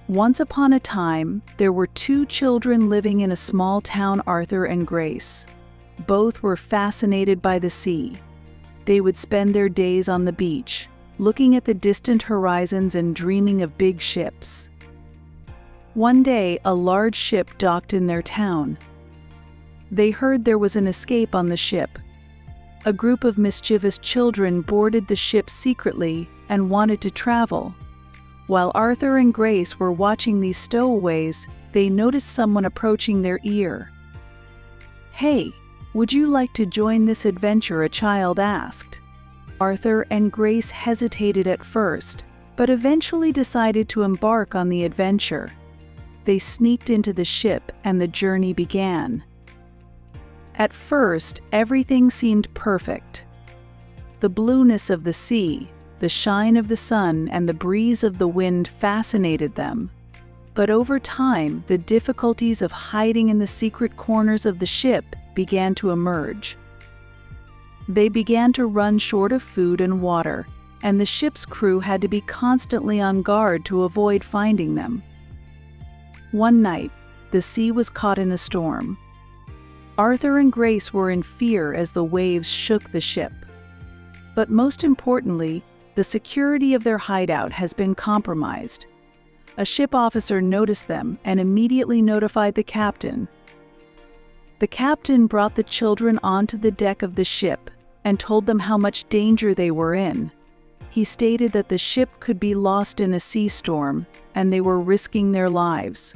Once upon a time, there were two children living in a small town, Arthur and Grace. Both were fascinated by the sea. They would spend their days on the beach, looking at the distant horizons and dreaming of big ships. One day, a large ship docked in their town. They heard there was an escape on the ship. A group of mischievous children boarded the ship secretly and wanted to travel. While Arthur and Grace were watching these stowaways, they noticed someone approaching their ear. "Hey, would you like to join this adventure?" a child asked. Arthur and Grace hesitated at first, but eventually decided to embark on the adventure. They sneaked into the ship and the journey began. At first, everything seemed perfect. The blueness of the sea, the shine of the sun, and the breeze of the wind fascinated them. But over time, the difficulties of hiding in the secret corners of the ship began to emerge. They began to run short of food and water, and the ship's crew had to be constantly on guard to avoid finding them. One night, the sea was caught in a storm. Arthur and Grace were in fear as the waves shook the ship. But most importantly, the security of their hideout has been compromised. A ship officer noticed them and immediately notified the captain. The captain brought the children onto the deck of the ship and told them how much danger they were in. He stated that the ship could be lost in a sea storm, and they were risking their lives.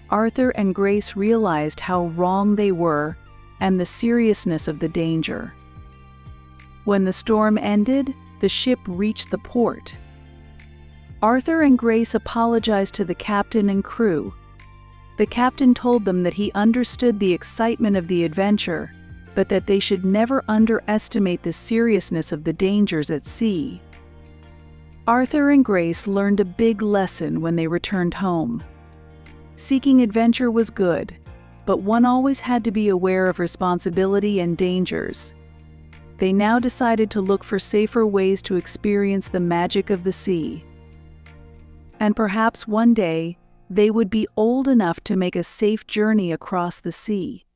Arthur and Grace realized how wrong they were and the seriousness of the danger. When the storm ended, the ship reached the port. Arthur and Grace apologized to the captain and crew. The captain told them that he understood the excitement of the adventure, but that they should never underestimate the seriousness of the dangers at sea. Arthur and Grace learned a big lesson when they returned home. Seeking adventure was good, but one always had to be aware of responsibility and dangers. They now decided to look for safer ways to experience the magic of the sea. And perhaps one day, they would be old enough to make a safe journey across the sea.